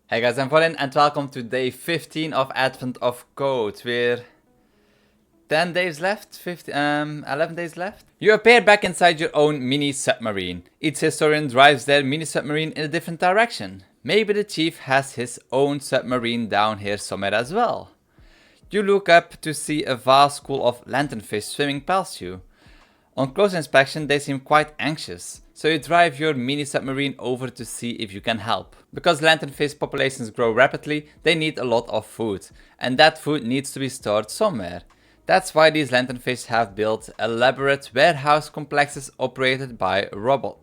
Hey guys, I'm Colin and welcome to day 15 of Advent of Code. We're 10 days left, 11 days left. You appear back inside your own mini submarine. Each historian drives their mini submarine in a different direction. Maybe the chief has his own submarine down here somewhere as well. You look up to see a vast school of lanternfish swimming past you. On close inspection, they seem quite anxious, so you drive your mini submarine over to see if you can help. Because lanternfish populations grow rapidly, they need a lot of food, and that food needs to be stored somewhere. That's why these lanternfish have built elaborate warehouse complexes operated by robots.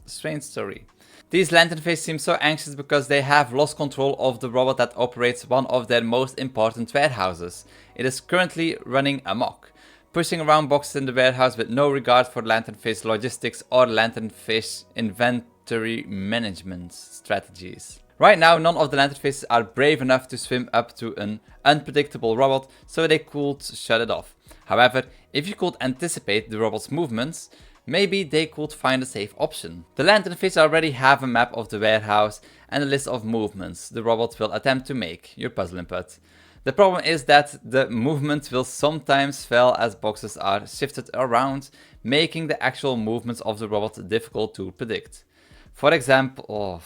Strange story. These lanternfish seem so anxious because they have lost control of the robot that operates one of their most important warehouses. It is currently running amok, pushing around boxes in the warehouse with no regard for lanternfish logistics or lanternfish inventory management strategies. Right now, none of the lanternfish are brave enough to swim up to an unpredictable robot, so they could shut it off. However, if you could anticipate the robot's movements, maybe they could find a safe option. The lanternfish already have a map of the warehouse and a list of movements the robot will attempt to make, your puzzle input. The problem is that the movement will sometimes fail as boxes are shifted around, making the actual movements of the robot difficult to predict. For example,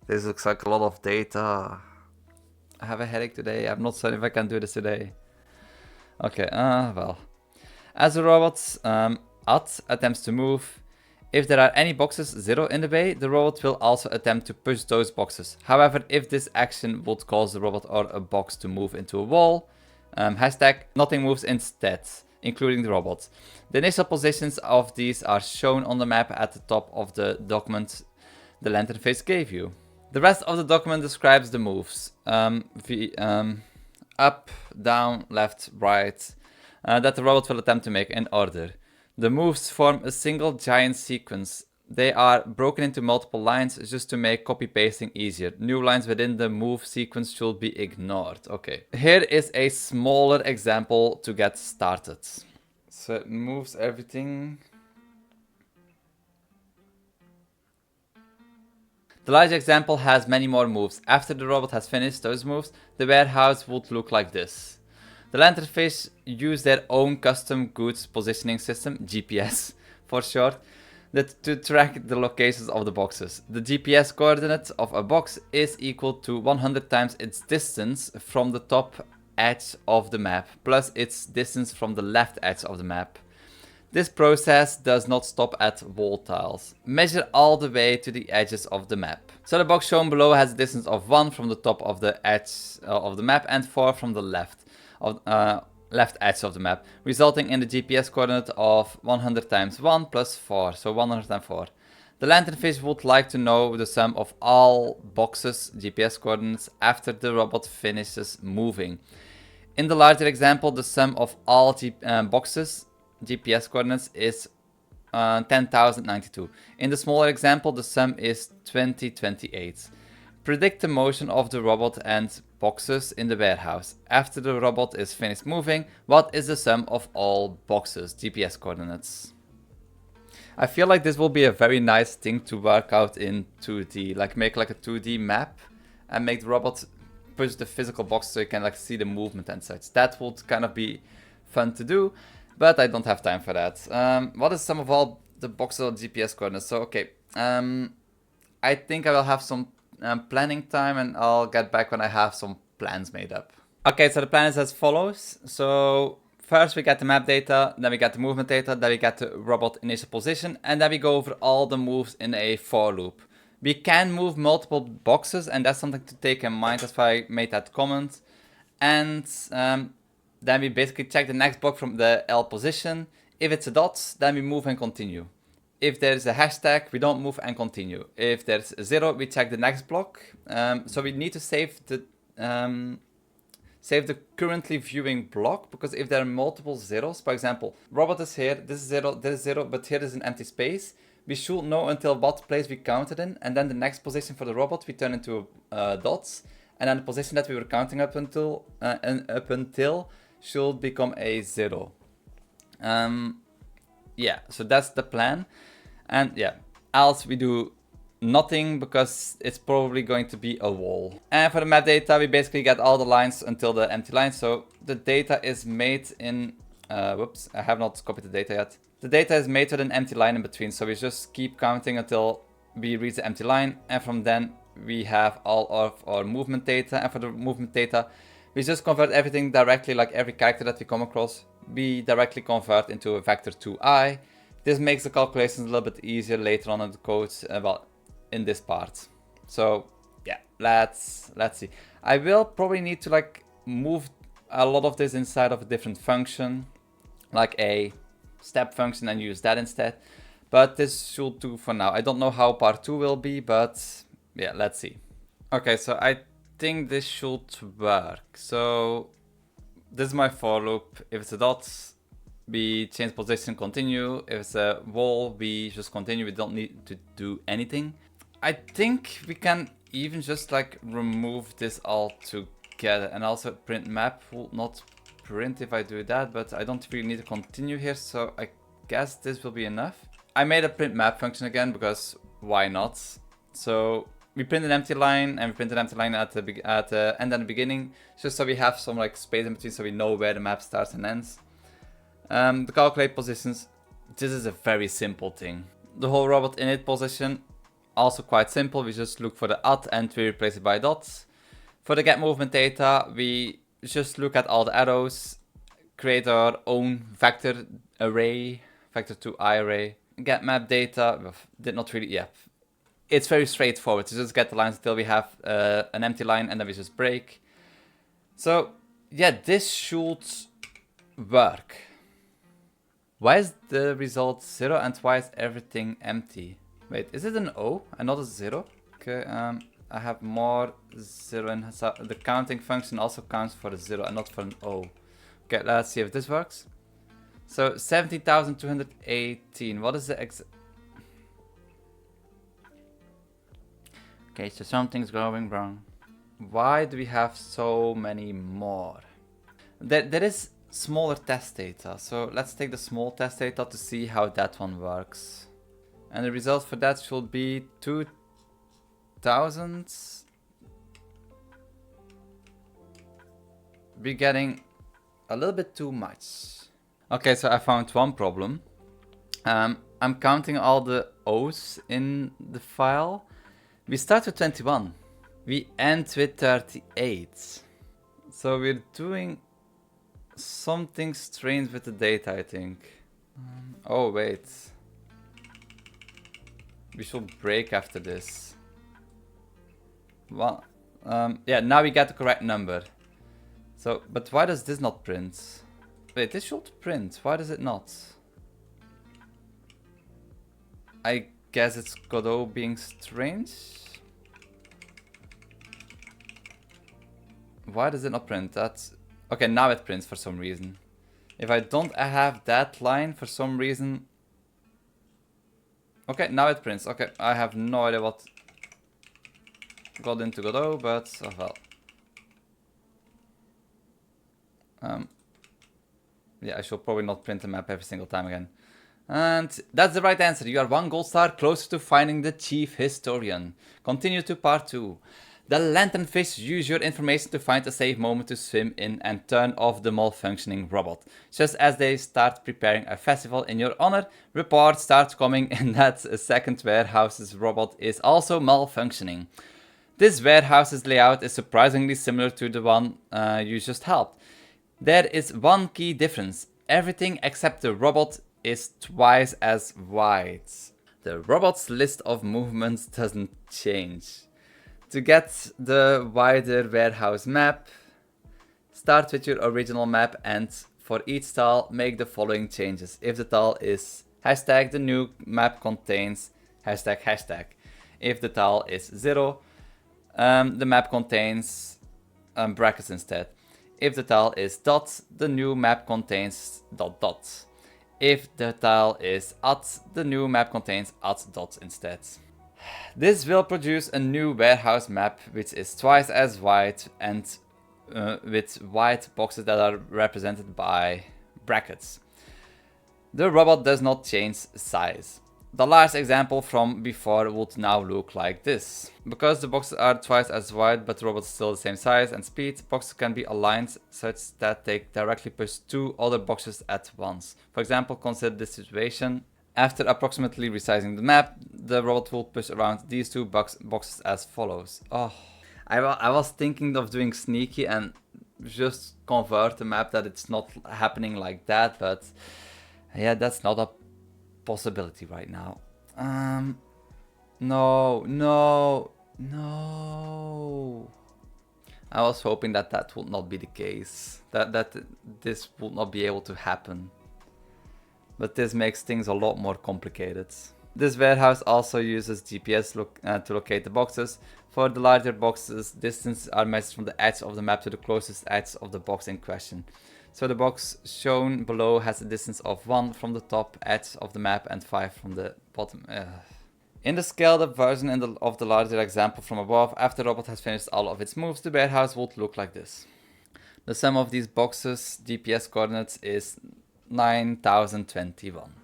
this looks like a lot of data. I have a headache today. I'm not certain if I can do this today. Okay, well. As the robot attempts to move, if there are any boxes 0 in the way, the robot will also attempt to push those boxes. However, if this action would cause the robot or a box to move into a wall, hashtag nothing moves instead, including the robot. The initial positions of these are shown on the map at the top of the document the lanternfish gave you. The rest of the document describes the moves, up, down, left, right, that the robot will attempt to make in order. The moves form a single giant sequence. They are broken into multiple lines just to make copy-pasting easier. New lines within the move sequence should be ignored. Okay, here is a smaller example to get started. So it moves everything. The large example has many more moves. After the robot has finished those moves, the warehouse would look like this. The lanternfish use their own custom goods positioning system, GPS for short, to track the locations of the boxes. The GPS coordinate of a box is equal to 100 times its distance from the top edge of the map, plus its distance from the left edge of the map. This process does not stop at wall tiles. Measure all the way to the edges of the map. So the box shown below has a distance of 1 from the top of the edge of the map and 4 from the left edge of the map, resulting in the GPS coordinate of 100 times 1 plus 4, so 104. The lanternfish would like to know the sum of all boxes' GPS coordinates after the robot finishes moving. In the larger example, the sum of all boxes' GPS coordinates is 10,092. In the smaller example, the sum is 2028. Predict the motion of the robot and boxes in the warehouse. After the robot is finished moving, what is the sum of all boxes' GPS coordinates? I feel like this will be a very nice thing to work out in 2D, like make like a 2D map and make the robot push the physical box so you can like see the movement and such. That would kind of be fun to do, but I don't have time for that. What is some of all the boxes of GPS coordinates? So okay, I think I will have some planning time and I'll get back when I have some plans made up. Okay, so the plan is as follows. So first we get the map data, then we get the movement data, then we get the robot initial position, and then we go over all the moves in a for loop. We can move multiple boxes, and that's something to take in mind. That's why I made that comment. And then we basically check the next block from the L position. If it's a dot, then we move and continue. If there's a hashtag, we don't move and continue. If there's a 0, we check the next block. So we need to save the currently viewing block, because if there are multiple zeros, for example, robot is here, this is 0, this is 0, but here is an empty space. We should know until what place we counted in, and then the next position for the robot we turn into dots, and then the position that we were counting up until should become a 0. Yeah, so that's the plan. And yeah, else we do nothing because it's probably going to be a wall. And for the map data, we basically get all the lines until the empty line. So the data is made in, whoops, I have not copied the data yet. The data is made with an empty line in between. So we just keep counting until we reach the empty line. And from then we have all of our movement data. And for the movement data, we just convert everything directly, like every character that we come across, we directly convert into a vector 2i. This makes the calculations a little bit easier later on in the code, well, in this part. So yeah, let's see. I will probably need to like move a lot of this inside of a different function, like a step function, and use that instead. But this should do for now. I don't know how part 2 will be, but yeah, let's see. Okay, so I think this should work. So this is my for loop. If it's a dot, we change position, continue. If it's a wall, we just continue. We don't need to do anything. I think we can even just like remove this all together, and also print map will not print if I do that, but I don't really need to continue here, so I guess this will be enough. I made a print map function again because why not? So we print an empty line, and we print an empty line at the end and the beginning, just so we have some like space in between, so we know where the map starts and ends. The calculate positions, this is a very simple thing. The whole robot init position, also quite simple. We just look for the at and we replace it by dots. For the get movement data, we just look at all the arrows, create our own vector array, vector 2i array. Get map data, did not really, yeah. It's very straightforward. So just get the lines until we have an empty line, and then we just break. So yeah, this should work. Why is the result 0 and why is everything empty? Wait, is it an O and not a 0? Okay, I have more 0 in, so the counting function also counts for a 0 and not for an O. Okay, let's see if this works. So 17,218, what is the okay, so something's going wrong. Why do we have so many more? There is smaller test data, so let's take the small test data to see how that one works. And the result for that should be 2000. We're getting a little bit too much. Okay, so I found one problem. I'm counting all the O's in the file. We start with 21. We end with 38. So we're doing something strange with the data, I think. Oh, wait. We should break after this. Well, yeah, now we get the correct number. So, but why does this not print? Wait, this should print. Why does it not? I guess it's Godot being strange. Why does it not print? That's okay. Now it prints for some reason. If I don't have that line for some reason. Okay, now it prints. Okay, I have no idea what got into Godot, but oh well. Yeah, I should probably not print the map every single time again. And that's the right answer. You are 1 gold star closer to finding the chief historian. Continue to part 2. The lanternfish use your information to find a safe moment to swim in and turn off the malfunctioning robot. Just as they start preparing a festival in your honor, reports start coming in that a second warehouse's robot is also malfunctioning. This warehouse's layout is surprisingly similar to the one you just helped. There is one key difference. Everything except the robot is twice as wide. The robot's list of movements doesn't change. To get the wider warehouse map, start with your original map and for each tile make the following changes. If the tile is hashtag, the new map contains hashtag hashtag. If the tile is 0, the map contains brackets instead. If the tile is dot, the new map contains dot dot. If the tile is at, the new map contains at dot instead. This will produce a new warehouse map which is twice as wide and with white boxes that are represented by brackets. The robot does not change size. The last example from before would now look like this. Because the boxes are twice as wide but the robot is still the same size and speed, boxes can be aligned such that they directly push 2 other boxes at once. For example, consider this situation. After approximately resizing the map, the robot will push around these 2 boxes as follows. Oh, I was thinking of doing sneaky and just convert the map that it's not happening like that, but yeah, that's not a possibility right now. No. I was hoping that that would not be the case. That this would not be able to happen. But this makes things a lot more complicated. This warehouse also uses GPS to locate the boxes. For the larger boxes, distances are measured from the edge of the map to the closest edge of the box in question. So the box shown below has a distance of 1 from the top edge of the map and 5 from the bottom. In the scaled up version of the larger example from above, after the robot has finished all of its moves, the warehouse would look like this. The sum of these boxes' GPS coordinates is 9021.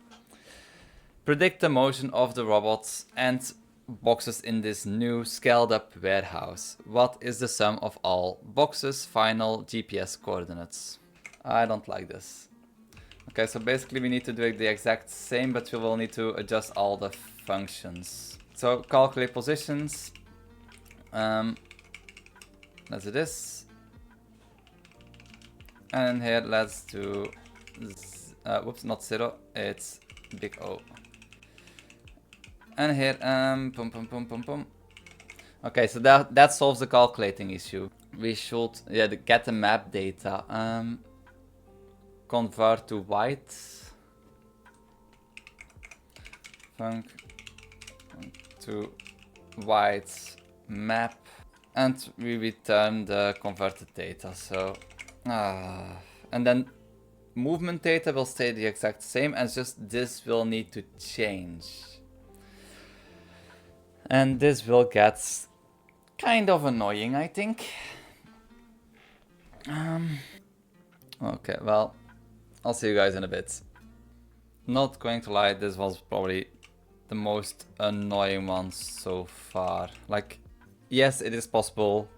Predict the motion of the robots and boxes in this new scaled up warehouse. What is the sum of all boxes' final GPS coordinates? I don't like this. Okay, so basically we need to do the exact same, but we will need to adjust all the functions. So calculate positions. Let's do this. And here let's do, whoops, not 0, it's big O. And here, Okay, so that solves the calculating issue. We should, get the map data. Convert to white. Func to white map. And we return the converted data. So, and then movement data will stay the exact same, and just this will need to change. And this will get kind of annoying, I think. Okay, well, I'll see you guys in a bit. Not going to lie, this was probably the most annoying one so far. Like, yes, it is possible,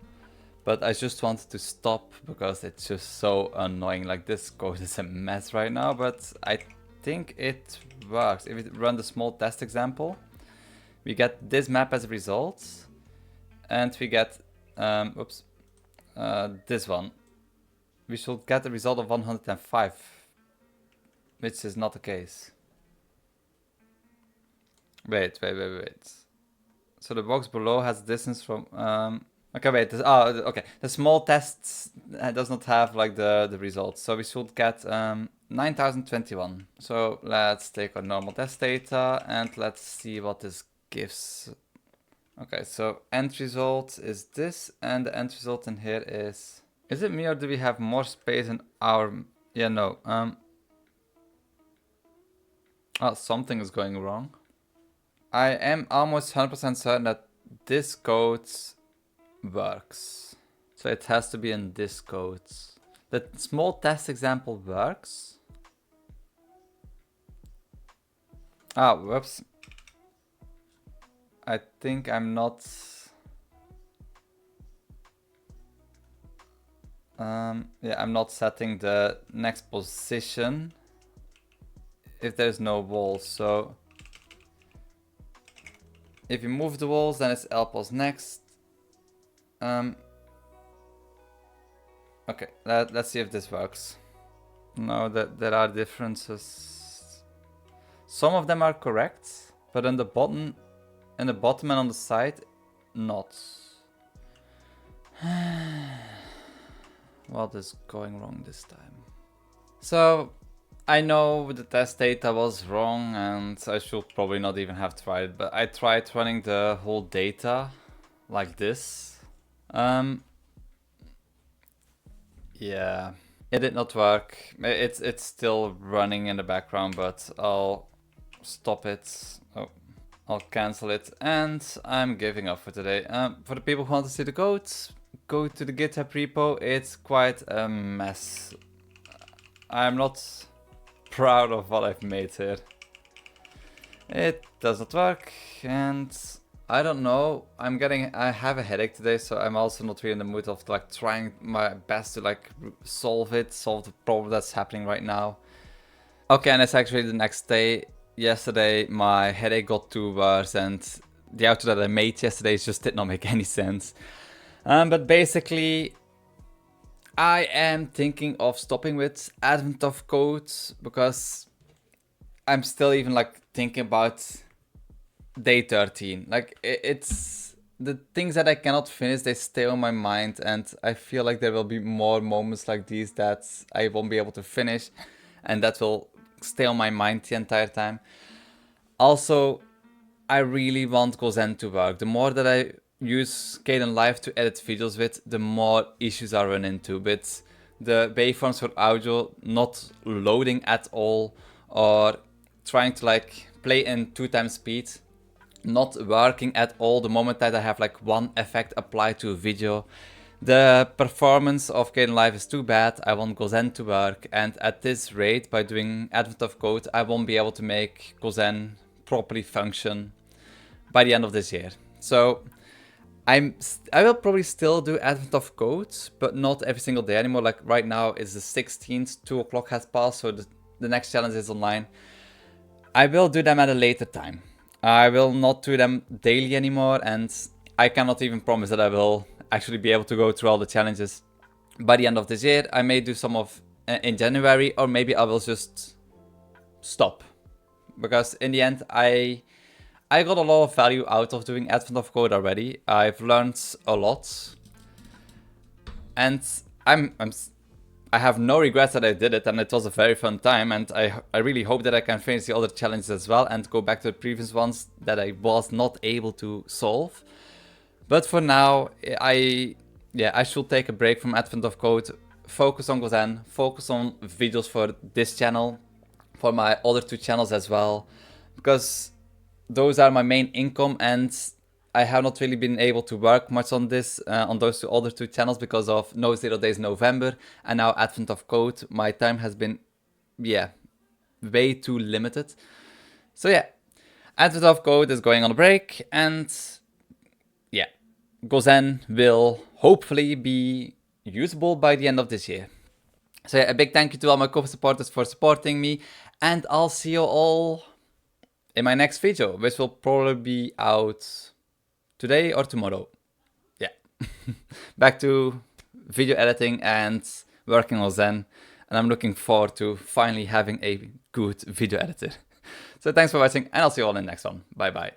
but I just wanted to stop because it's just so annoying. Like, this code is a mess right now, but I think it works. If we run the small test example, we get this map as a result, and we get, this one. We should get a result of 105, which is not the case. Wait. So the box below has distance from, okay, wait, okay. The small tests does not have like the results, so we should get 9021. So let's take our normal test data and let's see what this gives. Okay, so end result is this, and the end result in here is it me or do we have more space in our, yeah, no, something is going wrong. I am almost 100% certain that this code works. So it has to be in this code. The small test example works. Whoops. I think I'm not... yeah, I'm not setting the next position if there's no walls. So if you move the walls, then it's L next. Okay, let's see if this works. No, there are differences. Some of them are correct, but in the bottom and on the side, not. What is going wrong this time? So I know the test data was wrong and I should probably not even have tried it, but I tried running the whole data like this. Yeah, it did not work. It's still running in the background, but I'll stop it. Oh, I'll cancel it, and I'm giving up for today. For the people who want to see the code, go to the GitHub repo. It's quite a mess. I'm not proud of what I've made here. It does not work, and I don't know. I have a headache today, so I'm also not really in the mood of like trying my best to like solve the problem that's happening right now. Okay, and it's actually the next day. Yesterday, my headache got too worse, and the outro that I made yesterday just did not make any sense. But basically, I am thinking of stopping with Advent of Code because I'm still even like thinking about day 13. Like it's the things that I cannot finish, they stay on my mind, and I feel like there will be more moments like these that I won't be able to finish, and that will stay on my mind the entire time. Also, I really want Gozen to work. The more that I use Kdenlive to edit videos with, the more issues I run into with the waveforms for audio not loading at all, or trying to like play in 2x speed, not working at all the moment that I have like one effect applied to a video. The performance of Kdenlive is too bad. I want Gozen to work, and at this rate, by doing Advent of Code, I won't be able to make Gozen properly function by the end of this year. So I will probably still do Advent of Code, but not every single day anymore. Like right now is the 16th, 2 o'clock has passed, so the next challenge is online. I will do them at a later time. I will not do them daily anymore, and I cannot even promise that I will actually be able to go through all the challenges by the end of this year. I may do some of in January, or maybe I will just stop. Because in the end, I got a lot of value out of doing Advent of Code already. I've learned a lot, and I have no regrets that I did it, and it was a very fun time, and I really hope that I can finish the other challenges as well and go back to the previous ones that I was not able to solve. But for now, I should take a break from Advent of Code, focus on Gozen, focus on videos for this channel, for my other 2 channels as well, because those are my main income, and I have not really been able to work much on this, on those other 2 channels because of No 0 Days November and now Advent of Code. My time has been, way too limited. So yeah, Advent of Code is going on a break, and yeah, Gozen will hopefully be usable by the end of this year. So yeah, a big thank you to all my co-supporters for supporting me, and I'll see you all in my next video, which will probably be out today or tomorrow. Yeah. Back to video editing and working on Zen, and I'm looking forward to finally having a good video editor. So thanks for watching, and I'll see you all in the next one. Bye bye.